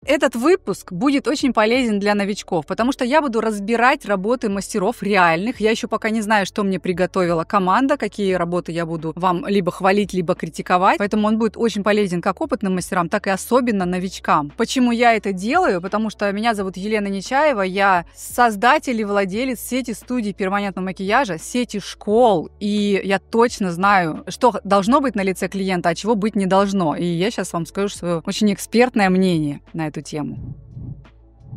Этот выпуск будет очень полезен для новичков, потому что я буду разбирать работы мастеров реальных. Я еще пока не знаю, что мне приготовила команда, какие работы я буду вам либо хвалить, либо критиковать. Поэтому он будет очень полезен как опытным мастерам, так и особенно новичкам. Почему я это делаю? Потому что меня зовут Елена Нечаева, я создатель и владелец сети студий перманентного макияжа, сети школ, и я точно знаю, что должно быть на лице клиента, а чего быть не должно. И я сейчас вам скажу свое очень экспертное мнение на эту тему.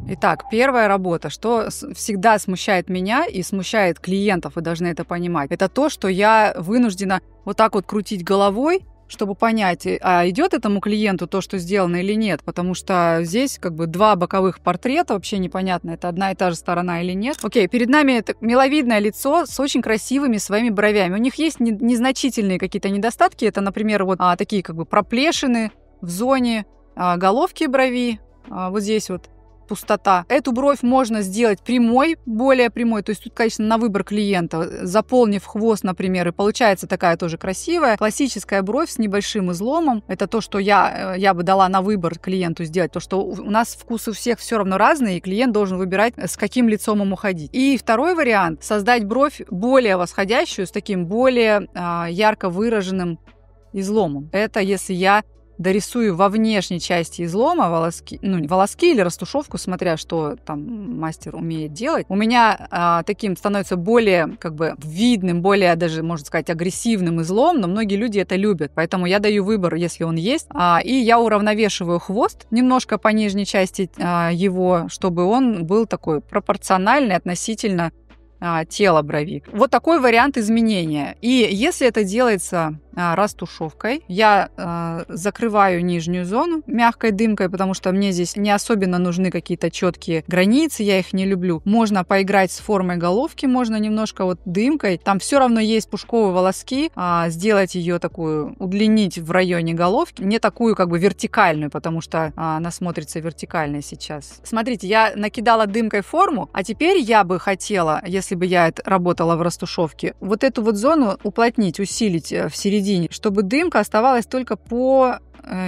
Итак, первая работа, что всегда смущает меня и смущает клиентов, вы должны это понимать, это то, что я вынуждена вот так вот крутить головой, чтобы понять, а идет этому клиенту то, что сделано или нет, потому что здесь как бы два боковых портрета, вообще непонятно, это одна и та же сторона или нет. Окей, перед нами это миловидное лицо с очень красивыми своими бровями. У них есть незначительные какие-то недостатки, это, например, вот такие как бы проплешины в зоне головки брови, вот здесь вот пустота. Эту бровь можно сделать прямой, более прямой, то есть тут, конечно, на выбор клиента, заполнив хвост, например, и получается такая тоже красивая, классическая бровь с небольшим изломом. Это то, что я бы дала на выбор клиенту сделать, то, что у нас вкусы у всех все равно разные, и клиент должен выбирать, с каким лицом ему ходить. И второй вариант — создать бровь более восходящую, с таким более ярко выраженным изломом. Это если я дорисую во внешней части излома волоски или растушевку, смотря что там мастер умеет делать. У меня таким становится более как бы видным, более даже, можно сказать, агрессивным излом, но многие люди это любят, поэтому я даю выбор, если он есть, и я уравновешиваю хвост немножко по нижней части его, чтобы он был такой пропорциональный относительно тела брови. Вот такой вариант изменения. И если это делается растушевкой, я закрываю нижнюю зону мягкой дымкой, потому что мне здесь не особенно нужны какие-то четкие границы, я их не люблю. Можно поиграть с формой головки, можно немножко вот дымкой. Там все равно есть пушковые волоски, сделать ее такую, удлинить в районе головки, не такую как бы вертикальную, потому что она смотрится вертикальной сейчас. Смотрите, я накидала дымкой форму, а теперь я бы хотела, если бы я работала в растушевке, вот эту вот зону уплотнить, усилить в середине, чтобы дымка оставалась только по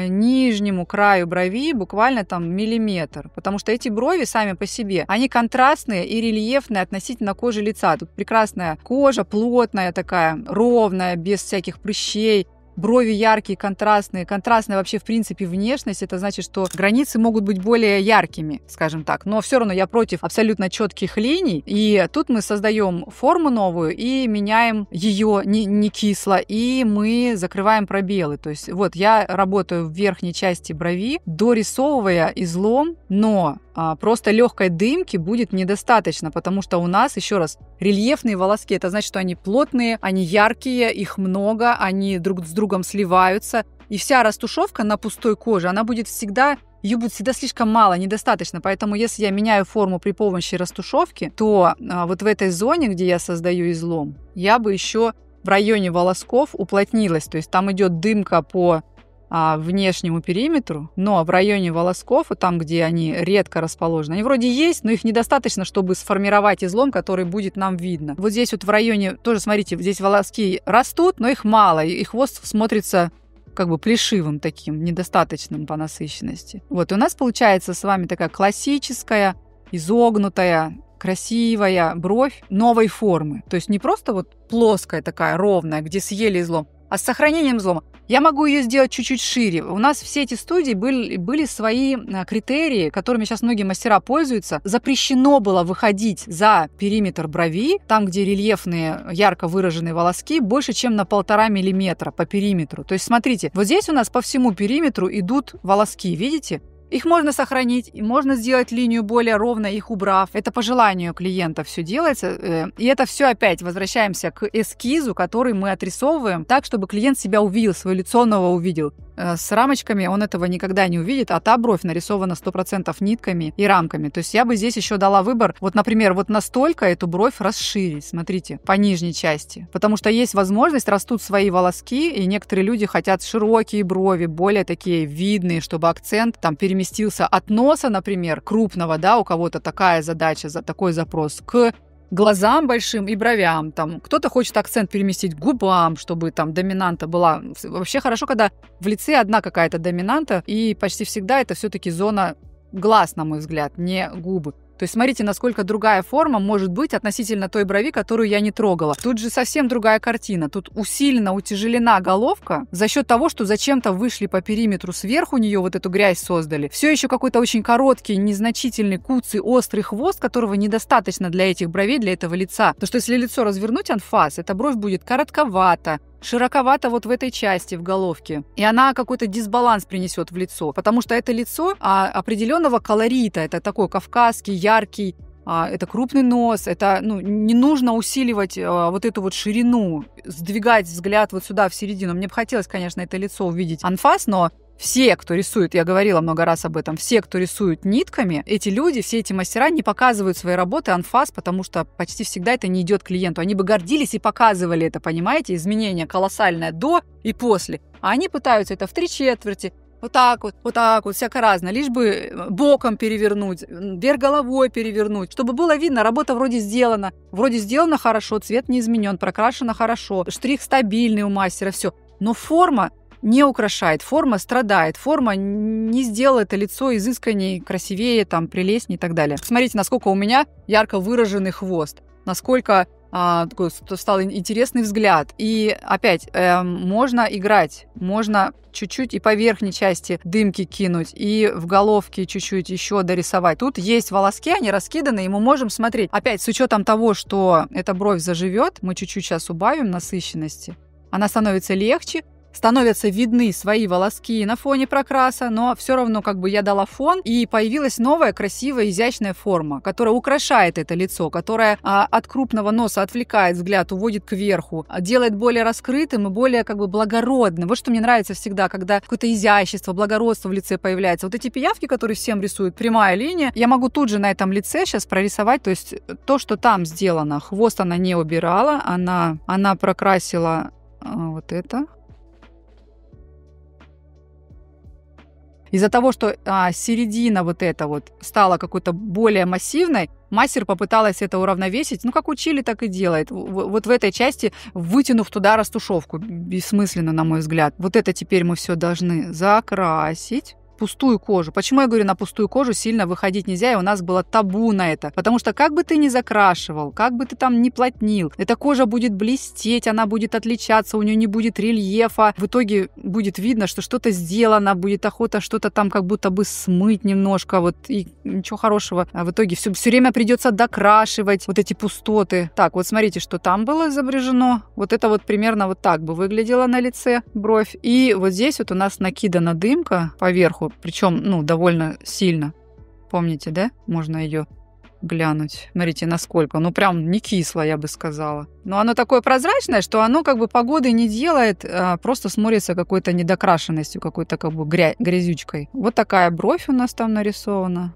нижнему краю брови, буквально там миллиметр, потому что эти брови сами по себе, они контрастные и рельефные относительно кожи лица. Тут прекрасная кожа, плотная такая, ровная, без всяких прыщей. Брови яркие, контрастные. Контрастная вообще, в принципе, внешность. Это значит, что границы могут быть более яркими, скажем так. Но все равно я против абсолютно четких линий. И тут мы создаем форму новую и меняем ее не кисло. И мы закрываем пробелы. То есть вот я работаю в верхней части брови, дорисовывая излом, но просто легкой дымки будет недостаточно, потому что у нас, еще раз, рельефные волоски. Это значит, что они плотные, они яркие, их много, они друг с другом сливаются. И вся растушевка на пустой коже, она будет всегда, ее будет всегда слишком мало, недостаточно. Поэтому если я меняю форму при помощи растушевки, то вот в этой зоне, где я создаю излом, я бы еще в районе волосков уплотнилась. То есть там идет дымка по внешнему периметру, но в районе волосков, там, где они редко расположены, они вроде есть, но их недостаточно, чтобы сформировать излом, который будет нам видно. Вот здесь вот в районе, тоже смотрите, здесь волоски растут, но их мало, и хвост смотрится как бы плешивым таким, недостаточным по насыщенности. Вот, и у нас получается с вами такая классическая, изогнутая, красивая бровь новой формы. То есть не просто вот плоская такая, ровная, где съели излом, а с сохранением излома. Я могу ее сделать чуть-чуть шире. У нас все эти студии были свои критерии, которыми сейчас многие мастера пользуются. Запрещено было выходить за периметр брови, там, где рельефные, ярко выраженные волоски, больше, чем на 1,5 миллиметра по периметру. То есть, смотрите, вот здесь у нас по всему периметру идут волоски, видите? Их можно сохранить, и можно сделать линию более ровной, их убрав. Это по желанию клиента все делается. И это все опять возвращаемся к эскизу, который мы отрисовываем так, чтобы клиент себя увидел, свое лицо он его увидел. С рамочками он этого никогда не увидит, а та бровь нарисована 100% нитками и рамками. То есть я бы здесь еще дала выбор, вот, например, вот настолько эту бровь расширить, смотрите, по нижней части. Потому что есть возможность, растут свои волоски, и некоторые люди хотят широкие брови, более такие видные, чтобы акцент там переместился от носа, например, крупного, да, у кого-то такая задача, такой запрос, к глазам большим и бровям. Там кто-то хочет акцент переместить к губам, чтобы там доминанта была. Вообще хорошо, когда в лице одна какая-то доминанта, и почти всегда это все-таки зона глаз, на мой взгляд, не губы. То есть смотрите, насколько другая форма может быть относительно той брови, которую я не трогала. Тут же совсем другая картина. Тут усиленно утяжелена головка за счет того, что зачем-то вышли по периметру сверху нее, вот эту грязь создали. Все еще какой-то очень короткий, незначительный, куцый, острый хвост, которого недостаточно для этих бровей, для этого лица. Потому что если лицо развернуть анфас, эта бровь будет коротковата, широковато вот в этой части, в головке. И она какой-то дисбаланс принесет в лицо, потому что это лицо определенного колорита. Это такой кавказский, яркий, это крупный нос, это, не нужно усиливать вот эту вот ширину, сдвигать взгляд вот сюда, в середину. Мне бы хотелось, конечно, это лицо увидеть анфас, но все, кто рисует, я говорила много раз об этом, все, кто рисует нитками, эти люди, все эти мастера не показывают свои работы анфас, потому что почти всегда это не идет клиенту. Они бы гордились и показывали это, понимаете? Изменение колоссальное до и после. А они пытаются это в 3/4, вот так вот, всяко разно, лишь бы боком перевернуть, вверх головой перевернуть, чтобы было видно, работа вроде сделана хорошо, цвет не изменен, прокрашена хорошо, штрих стабильный у мастера, все. Но форма не украшает, форма страдает, форма не сделала это лицо изысканней, красивее, там, прелестней и так далее. Смотрите, насколько у меня ярко выраженный хвост, насколько такой стал интересный взгляд. И опять, можно играть, можно чуть-чуть и по верхней части дымки кинуть, и в головке чуть-чуть еще дорисовать. Тут есть волоски, они раскиданы, и мы можем смотреть. Опять, с учетом того, что эта бровь заживет, мы чуть-чуть сейчас убавим насыщенности, она становится легче, становятся видны свои волоски на фоне прокраса, но все равно как бы я дала фон, и появилась новая красивая изящная форма, которая украшает это лицо, которая от крупного носа отвлекает взгляд, уводит кверху, делает более раскрытым и более как бы благородным. Вот что мне нравится всегда, когда какое-то изящество, благородство в лице появляется. Вот эти пиявки, которые всем рисуют, прямая линия, я могу тут же на этом лице сейчас прорисовать, то есть то, что там сделано. Хвост она не убирала, она прокрасила вот это. Из-за того, что середина вот эта вот стала какой-то более массивной, мастер попыталась это уравновесить. Как учили, так и делает. Вот в этой части, вытянув туда растушевку. Бессмысленно, на мой взгляд. Вот это теперь мы все должны закрасить. Пустую кожу. Почему я говорю, на пустую кожу сильно выходить нельзя, и у нас было табу на это? Потому что как бы ты ни закрашивал, как бы ты там ни плотнил, эта кожа будет блестеть, она будет отличаться, у нее не будет рельефа. В итоге будет видно, что что-то сделано, будет охота что-то там как будто бы смыть немножко, вот, и ничего хорошего. А в итоге все время придется докрашивать вот эти пустоты. Так, вот смотрите, что там было изображено. Вот это вот примерно вот так бы выглядело на лице бровь. И вот здесь вот у нас накидана дымка поверху, причем, довольно сильно. Помните, да? Можно ее глянуть. Смотрите, насколько. Прям не кисло, я бы сказала. Но оно такое прозрачное, что оно как бы погоды не делает, просто смотрится какой-то недокрашенностью, какой-то как бы грязючкой. Вот такая бровь у нас там нарисована.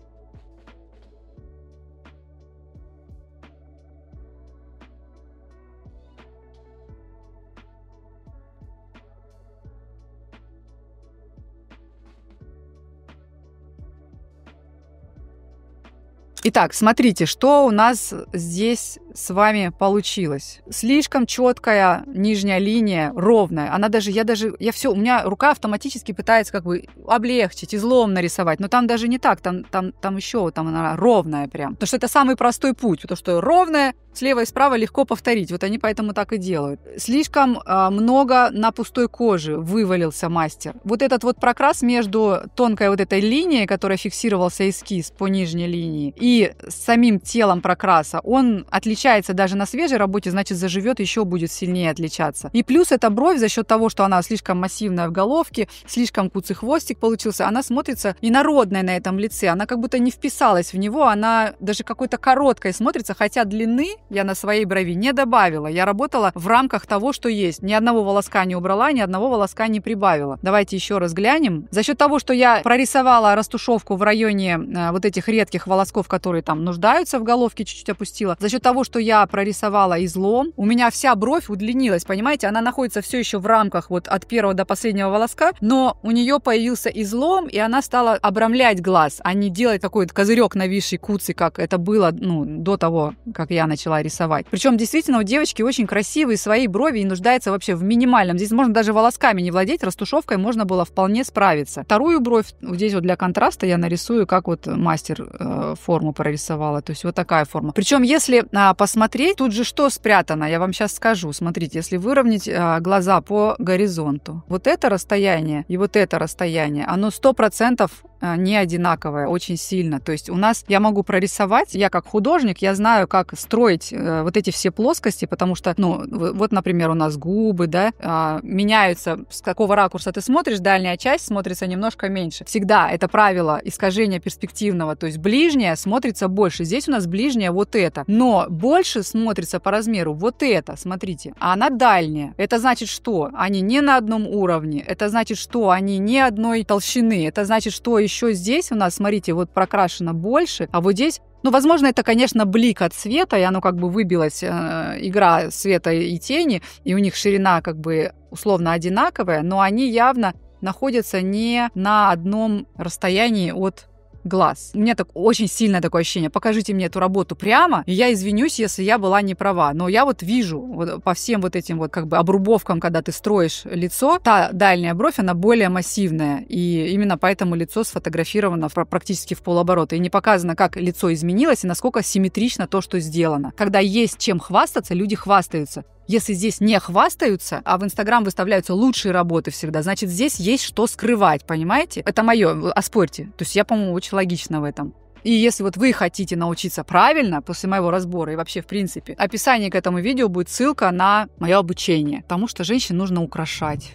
Итак, смотрите, что у нас здесь с вами получилось. Слишком четкая нижняя линия, ровная. У меня рука автоматически пытается как бы облегчить, излом нарисовать. Но там даже не так, там еще она ровная прям. Потому что это самый простой путь, потому что ровная, слева и справа легко повторить. Вот они поэтому так и делают. Слишком много на пустой коже вывалился мастер. Вот этот вот прокрас между тонкой вот этой линией, которая фиксировался эскиз по нижней линии, и самим телом прокраса, он отличается даже на свежей работе, значит, заживет, еще будет сильнее отличаться. И плюс эта бровь за счет того, что она слишком массивная в головке, слишком куцый хвостик получился, она смотрится инородной на этом лице, она как будто не вписалась в него, она даже какой-то короткой смотрится, хотя длины я на своей брови не добавила. Я работала в рамках того, что есть. Ни одного волоска не убрала, ни одного волоска не прибавила. Давайте еще раз глянем. За счет того, что я прорисовала растушевку в районе вот этих редких волосков, которые там нуждаются в головке, чуть-чуть опустила. За счет того, что я прорисовала излом, у меня вся бровь удлинилась, понимаете? Она находится все еще в рамках вот от первого до последнего волоска, но у нее появился излом, и она стала обрамлять глаз, а не делать какой-то козырек нависший, куцый, как это было до того, как я начала начала рисовать. Причем действительно у девочки очень красивые свои брови и нуждается вообще в минимальном. Здесь можно даже волосками не владеть, растушевкой можно было вполне справиться. Вторую бровь здесь вот для контраста я нарисую, как вот мастер форму прорисовала. То есть вот такая форма. Причем если посмотреть, тут же что спрятано, я вам сейчас скажу. Смотрите, если выровнять глаза по горизонту, вот это расстояние и вот это расстояние, оно 100% не одинаковое, очень сильно. То есть у нас, я могу прорисовать, я как художник, я знаю, как строить вот эти все плоскости, потому что, ну, вот, например, у нас губы, да, меняются, с какого ракурса ты смотришь, дальняя часть смотрится немножко меньше. Всегда это правило искажения перспективного, то есть ближняя смотрится больше. Здесь у нас ближняя вот это, но больше смотрится по размеру вот это, смотрите, а она дальняя. Это значит, что они не на одном уровне, это значит, что они не одной толщины, это значит, что еще здесь у нас, смотрите, вот прокрашено больше, а вот здесь, ну, возможно, это, конечно, блик от света, и оно как бы выбилось, игра света и тени, и у них ширина как бы условно одинаковая, но они явно находятся не на одном расстоянии от глаз. У меня так очень сильное такое ощущение. Покажите мне эту работу прямо, и я извинюсь, если я была не права. Но я вот вижу вот по всем вот этим вот как бы обрубовкам, когда ты строишь лицо, та дальняя бровь, она более массивная. И именно поэтому лицо сфотографировано практически в полоборота. И не показано, как лицо изменилось и насколько симметрично то, что сделано. Когда есть чем хвастаться, люди хвастаются. Если здесь не хвастаются, а в Инстаграм выставляются лучшие работы всегда, значит, здесь есть что скрывать, понимаете? Это мое, оспорьте. То есть я, по-моему, очень логична в этом. И если вот вы хотите научиться правильно после моего разбора и вообще, в принципе, в описании к этому видео будет ссылка на мое обучение, потому что женщин нужно украшать.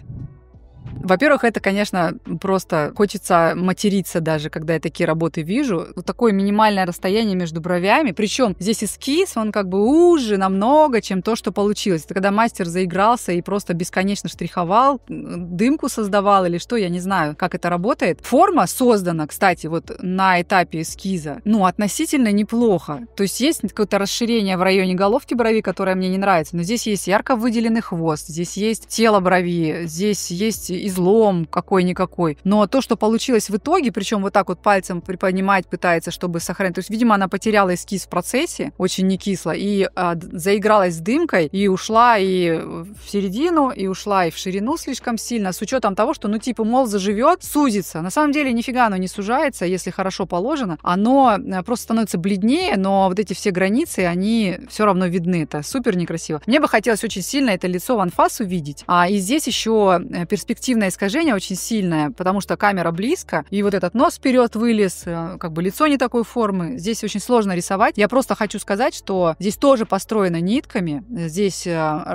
Во-первых, это, конечно, просто хочется материться даже, когда я такие работы вижу. Вот такое минимальное расстояние между бровями. Причем здесь эскиз, он как бы уже намного, чем то, что получилось. Это когда мастер заигрался и просто бесконечно штриховал, дымку создавал или что, я не знаю, как это работает. Форма создана, кстати, вот на этапе эскиза, ну, относительно неплохо. То есть есть какое-то расширение в районе головки брови, которое мне не нравится, но здесь есть ярко выделенный хвост, здесь есть тело брови, здесь есть излом какой-никакой. Но то, что получилось в итоге, причем вот так вот пальцем приподнимать пытается, чтобы сохранить. То есть, видимо, она потеряла эскиз в процессе, очень не кисло, и заигралась с дымкой, и ушла и в середину, и ушла и в ширину слишком сильно, с учетом того, что, ну, типа, мол, заживет, сузится. На самом деле, нифига оно не сужается, если хорошо положено. Оно просто становится бледнее, но вот эти все границы, они все равно видны. Это супер некрасиво. Мне бы хотелось очень сильно это лицо в анфас увидеть. И здесь еще перспективное искажение очень сильное, потому что камера близко, и вот этот нос вперед вылез, как бы лицо не такой формы. Здесь очень сложно рисовать. Я просто хочу сказать, что здесь тоже построено нитками, здесь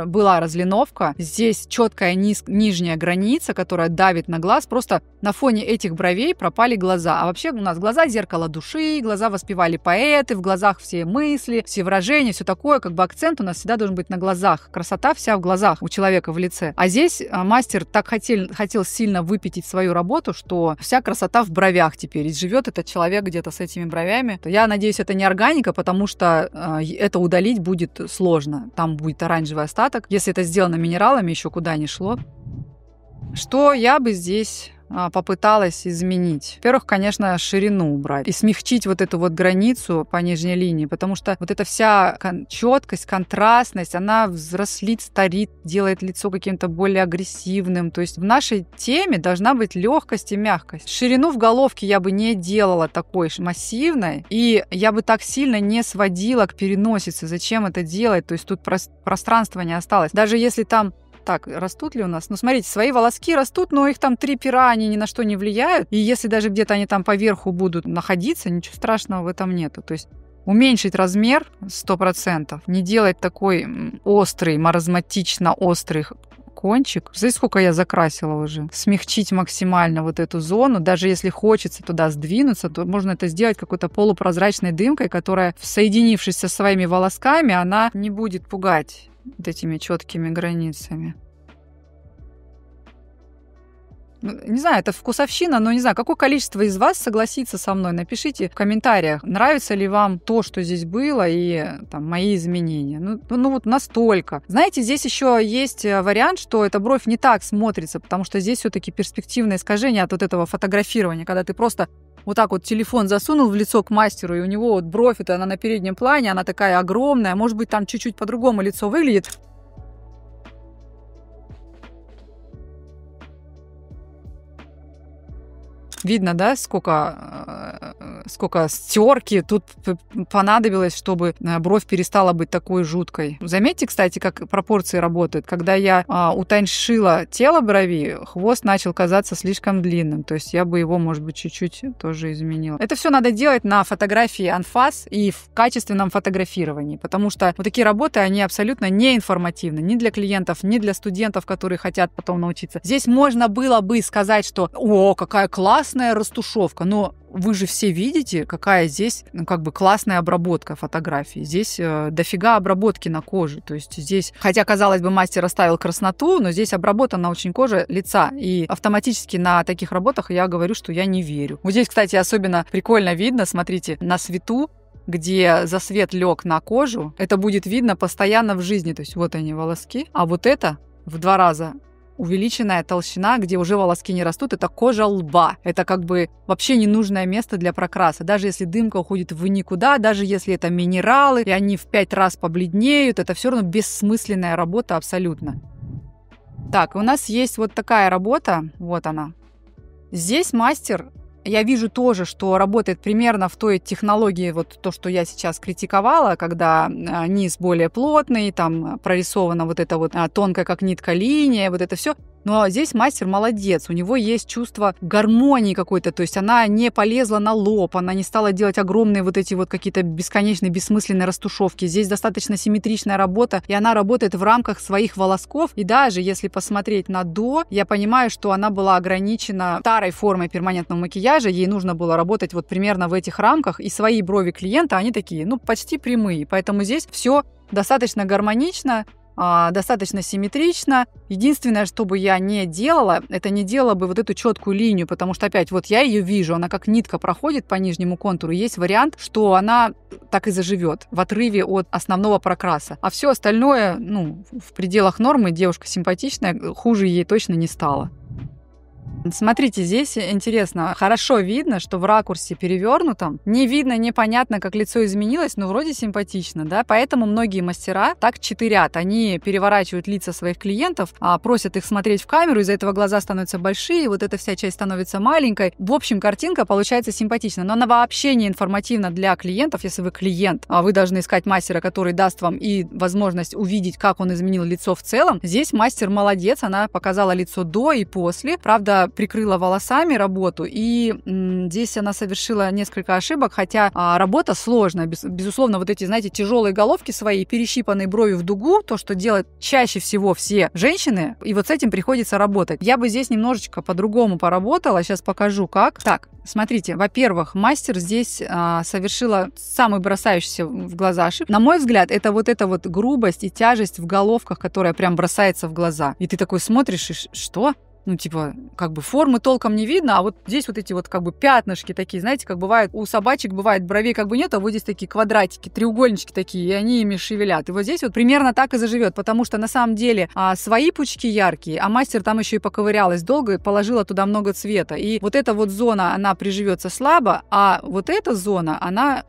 была разлиновка, здесь четкая нижняя граница, которая давит на глаз. Просто на фоне этих бровей пропали глаза. А вообще у нас глаза — зеркало души, глаза воспевали поэты, в глазах все мысли, все выражения, все такое. Как бы акцент у нас всегда должен быть на глазах. Красота вся в глазах у человека в лице. А здесь мастер так хотел сильно выпятить свою работу, что вся красота в бровях теперь. И живет этот человек где-то с этими бровями. Я надеюсь, это не органика, потому что это удалить будет сложно. Там будет оранжевый остаток. Если это сделано минералами, еще куда ни шло. Что я бы здесь попыталась изменить? Во-первых, конечно, ширину убрать и смягчить вот эту вот границу по нижней линии, потому что вот эта вся четкость, контрастность, она взрослит, старит, делает лицо каким-то более агрессивным. То есть в нашей теме должна быть легкость и мягкость. Ширину в головке я бы не делала такой массивной, и я бы так сильно не сводила к переносице. Зачем это делать? То есть тут пространства не осталось. Даже если там так, растут ли у нас? Ну, смотрите, свои волоски растут, но их там 3 пера, они ни на что не влияют. И если даже где-то они там поверху будут находиться, ничего страшного в этом нету. То есть уменьшить размер 100%, не делать такой острый, маразматично острый кончик. Знаете, сколько я закрасила уже? Смягчить максимально вот эту зону. Даже если хочется туда сдвинуться, то можно это сделать какой-то полупрозрачной дымкой, которая, соединившись со своими волосками, она не будет пугать вот этими четкими границами. Не знаю, это вкусовщина, но не знаю, какое количество из вас согласится со мной. Напишите в комментариях, нравится ли вам то, что здесь было, и там, мои изменения. Ну вот настолько. Знаете, здесь еще есть вариант, что эта бровь не так смотрится, потому что здесь все-таки перспективное искажение от вот этого фотографирования, когда ты просто вот так вот телефон засунул в лицо к мастеру, и у него вот бровь, это она на переднем плане, она такая огромная, может быть, там чуть-чуть по-другому лицо выглядит. Видно, да, сколько стёрки тут понадобилось, чтобы бровь перестала быть такой жуткой. Заметьте, кстати, как пропорции работают. Когда я утоньшила тело брови, хвост начал казаться слишком длинным. То есть я бы его, может быть, чуть-чуть тоже изменила. Это все надо делать на фотографии анфас и в качественном фотографировании, потому что вот такие работы, они абсолютно не информативны ни для клиентов, ни для студентов, которые хотят потом научиться. Здесь можно было бы сказать, что «О, какая классная растушевка», но вы же все видите, какая здесь, классная обработка фотографии. Здесь дофига обработки на коже. То есть здесь, хотя, казалось бы, мастер оставил красноту, но здесь обработана очень кожа лица. И автоматически на таких работах я говорю, что я не верю. Вот здесь, кстати, особенно прикольно видно, смотрите, на свету, где засвет лег на кожу, это будет видно постоянно в жизни. То есть вот они, волоски. А вот это в 2 раза увеличенная толщина, где уже волоски не растут, это кожа лба. Это вообще ненужное место для прокраса. Даже если дымка уходит в никуда, даже если это минералы, и они в 5 раз побледнеют, это все равно бессмысленная работа абсолютно. Так, у нас есть вот такая работа, вот она. Здесь мастер, я вижу тоже, что работает примерно в той технологии, вот то, что я сейчас критиковала, когда низ более плотный, там прорисована вот эта вот тонкая, как нитка, линия, вот это все. Но здесь мастер молодец, у него есть чувство гармонии какой-то, то есть она не полезла на лоб, она не стала делать огромные вот эти вот какие-то бесконечные, бессмысленные растушевки. Здесь достаточно симметричная работа, и она работает в рамках своих волосков. И даже если посмотреть на до, я понимаю, что она была ограничена старой формой перманентного макияжа, ей нужно было работать вот примерно в этих рамках, и свои брови клиента, они такие, почти прямые. Поэтому здесь все достаточно гармонично, достаточно симметрично. Единственное, что бы я не делала, это не делала бы вот эту четкую линию, потому что опять вот я ее вижу, она как нитка проходит по нижнему контуру. Есть вариант, что она так и заживет в отрыве от основного прокраса. А все остальное, в пределах нормы, девушка симпатичная, хуже ей точно не стало. Смотрите, здесь интересно, хорошо видно, что в ракурсе перевернутом не видно, непонятно, как лицо изменилось, но вроде симпатично, да, поэтому многие мастера так читерят, они переворачивают лица своих клиентов, просят их смотреть в камеру, из-за этого глаза становятся большие, вот эта вся часть становится маленькой. В общем, картинка получается симпатична, но она вообще не информативна для клиентов. Если вы клиент, вы должны искать мастера, который даст вам и возможность увидеть, как он изменил лицо в целом. Здесь мастер молодец, она показала лицо до и после, правда, прикрыла волосами работу, и здесь она совершила несколько ошибок, хотя работа сложная. Безусловно, вот эти, знаете, тяжелые головки свои, перещипанные брови в дугу, то, что делают чаще всего все женщины, и вот с этим приходится работать. Я бы здесь немножечко по-другому поработала, сейчас покажу как. Так, смотрите, во-первых, мастер здесь совершила самый бросающийся в глаза ошибку. На мой взгляд, это вот эта вот грубость и тяжесть в головках, которая прям бросается в глаза. И ты такой смотришь, и что? Формы толком не видно, а вот здесь вот эти вот пятнышки такие, знаете, как бывает у собачек, бывает бровей нет, а вот здесь такие квадратики, треугольнички такие, и они ими шевелят. И вот здесь вот примерно так и заживет, потому что на самом деле свои пучки яркие, а мастер там еще и поковырялась долго и положила туда много цвета. И вот эта вот зона, она приживется слабо, а вот эта зона, она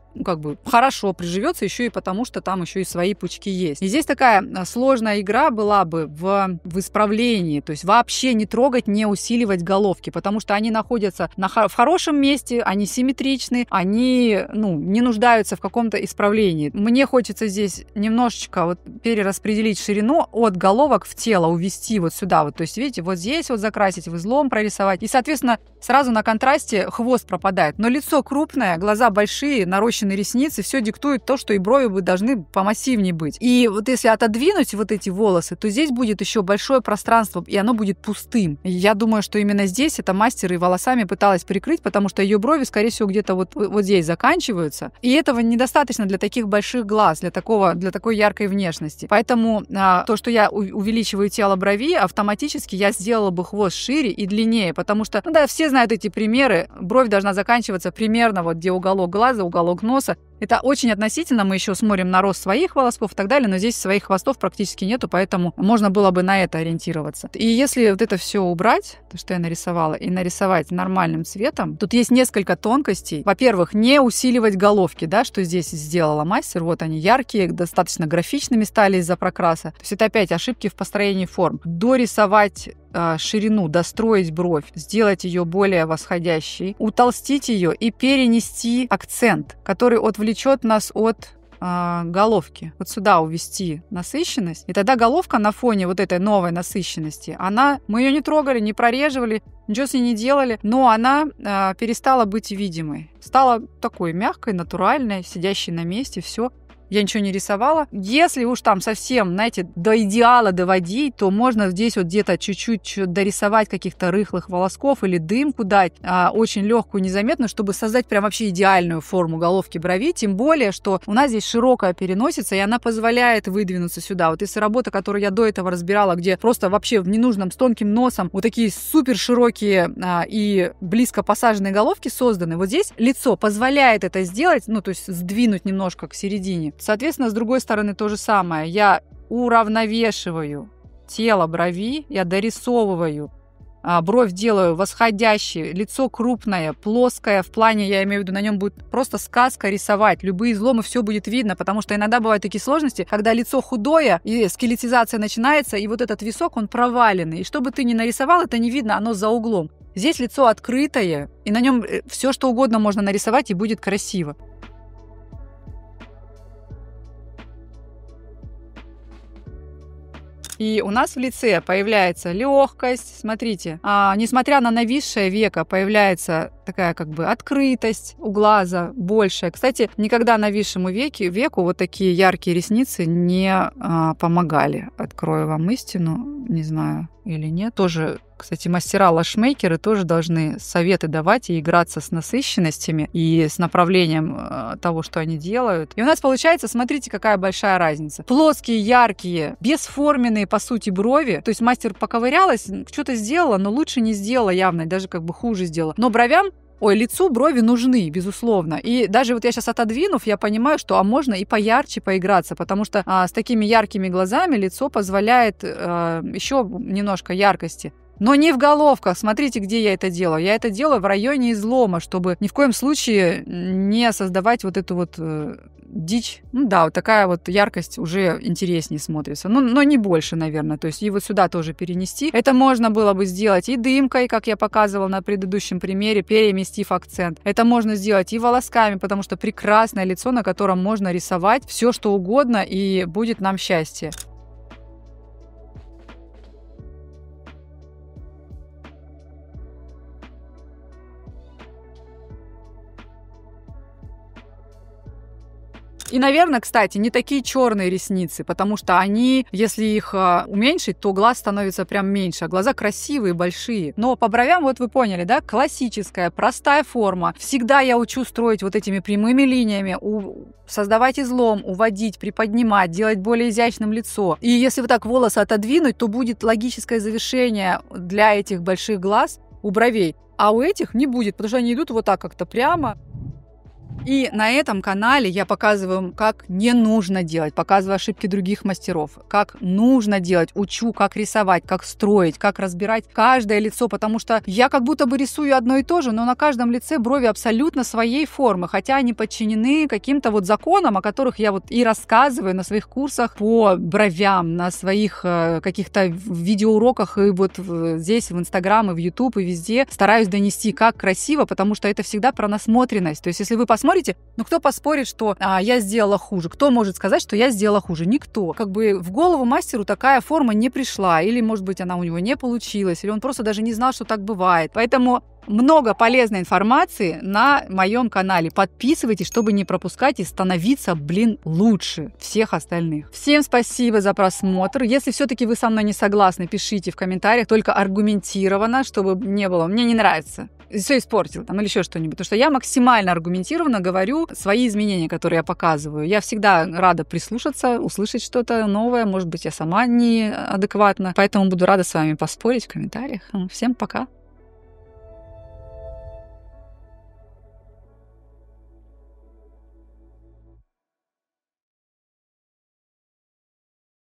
хорошо приживется еще и потому, что там еще и свои пучки есть. И здесь такая сложная игра была бы в исправлении, то есть вообще не трогать, не усиливать головки, потому что они находятся в хорошем месте, они симметричны, они не нуждаются в каком-то исправлении. Мне хочется здесь немножечко перераспределить ширину от головок в тело, увести вот сюда, то есть видите, вот здесь вот закрасить, в излом прорисовать, и, соответственно, сразу на контрасте хвост пропадает, но лицо крупное, глаза большие, нарощенные ресницы, все диктует то, что и брови должны помассивнее быть. И вот если отодвинуть вот эти волосы, то здесь будет еще большое пространство, и оно будет пустым. И я думаю, что именно здесь это мастер и волосами пыталась прикрыть, потому что ее брови, скорее всего, где-то вот здесь заканчиваются. И этого недостаточно для таких больших глаз, для такой яркой внешности. Поэтому то, что я увеличиваю тело брови, автоматически я сделала бы хвост шире и длиннее, потому что, все знают эти примеры, бровь должна заканчиваться примерно вот где уголок глаза, уголок носа, Это очень относительно, мы еще смотрим на рост своих волосков и так далее, но здесь своих хвостов практически нету, поэтому можно было бы на это ориентироваться. И если вот это все убрать, то, что я нарисовала, и нарисовать нормальным цветом, тут есть несколько тонкостей. Во-первых, не усиливать головки, да, что здесь сделала мастер. Вот они яркие, достаточно графичными стали из-за прокраса. То есть это опять ошибки в построении форм. Дорисовать ширину, достроить бровь, сделать ее более восходящей, утолстить ее и перенести акцент, который отвлечет нас от головки. Вот сюда увести насыщенность. И тогда головка на фоне вот этой новой насыщенности, мы ее не трогали, не прореживали, ничего с ней не делали, но она перестала быть видимой. Стала такой мягкой, натуральной, сидящей на месте, все. Я ничего не рисовала. Если уж там совсем, знаете, до идеала доводить, то можно здесь вот где-то чуть-чуть дорисовать каких-то рыхлых волосков или дымку дать, очень легкую, незаметную, чтобы создать прям вообще идеальную форму головки брови. Тем более, что у нас здесь широкая переносица, и она позволяет выдвинуться сюда. Вот если работа, которую я до этого разбирала, где просто вообще в ненужном с тонким носом вот такие супер широкие и близко посаженные головки созданы, вот здесь лицо позволяет это сделать, ну, то есть сдвинуть немножко к середине. Соответственно, с другой стороны то же самое. Я уравновешиваю тело брови, я дорисовываю, бровь делаю восходящей, лицо крупное, плоское, в плане, я имею в виду, на нем будет просто сказка рисовать, любые изломы, все будет видно, потому что иногда бывают такие сложности, когда лицо худое, и скелетизация начинается, и вот этот висок, он проваленный, и что бы ты ни нарисовал, это не видно, оно за углом. Здесь лицо открытое, и на нем все что угодно можно нарисовать, и будет красиво. И у нас в лице появляется легкость, смотрите, несмотря на нависшее веко, появляется такая как бы открытость у глаза большая. Кстати, никогда нависшему веку вот такие яркие ресницы не помогали. Открою вам истину, не знаю или нет. Тоже, кстати, мастера-лашмейкеры тоже должны советы давать и играться с насыщенностями и с направлением того, что они делают. И у нас получается, смотрите, какая большая разница. Плоские, яркие, бесформенные, по сути, брови. То есть мастер поковырялась, что-то сделала, но лучше не сделала явно, даже как бы хуже сделала. Но лицу брови нужны, безусловно. И даже вот я сейчас отодвинув, я понимаю, что можно и поярче поиграться, потому что с такими яркими глазами лицо позволяет еще немножко яркости. Но не в головках. Смотрите, где я это делаю. Я это делаю в районе излома, чтобы ни в коем случае не создавать вот эту вот дичь. Ну да, вот такая вот яркость уже интереснее смотрится. Но не больше, наверное. То есть и вот сюда тоже перенести. Это можно было бы сделать и дымкой, как я показывала на предыдущем примере, переместив акцент. Это можно сделать и волосками, потому что прекрасное лицо, на котором можно рисовать все, что угодно, и будет нам счастье. И, наверное, кстати, не такие черные ресницы, потому что они, если их уменьшить, то глаз становится прям меньше, а глаза красивые, большие. Но по бровям, вот вы поняли, да, классическая, простая форма. Всегда я учу строить вот этими прямыми линиями, создавать излом, уводить, приподнимать, делать более изящным лицо. И если вот так волосы отодвинуть, то будет логическое завершение для этих больших глаз у бровей. А у этих не будет, потому что они идут вот так как-то прямо. И на этом канале я показываю, как не нужно делать, показываю ошибки других мастеров, как нужно делать, учу, как рисовать, как строить, как разбирать каждое лицо, потому что я как будто бы рисую одно и то же, но на каждом лице брови абсолютно своей формы, хотя они подчинены каким-то вот законам, о которых я вот и рассказываю на своих курсах по бровям, на своих каких-то видеоуроках, и вот здесь в Инстаграм, и в Ютуб, и везде стараюсь донести, как красиво, потому что это всегда про насмотренность. То есть если вы посмотрите, ну кто поспорит, что я сделала хуже? Кто может сказать, что я сделала хуже? Никто. Как бы в голову мастеру такая форма не пришла, или, может быть, она у него не получилась, или он просто даже не знал, что так бывает. Поэтому много полезной информации на моем канале. Подписывайтесь, чтобы не пропускать и становиться, лучше всех остальных. Всем спасибо за просмотр. Если все-таки вы со мной не согласны, пишите в комментариях, только аргументированно, чтобы не было «мне не нравится», все испортил там, или еще что-нибудь. Потому что я максимально аргументированно говорю свои изменения, которые я показываю. Я всегда рада прислушаться, услышать что-то новое. Может быть, я сама неадекватна. Поэтому буду рада с вами поспорить в комментариях. Всем пока!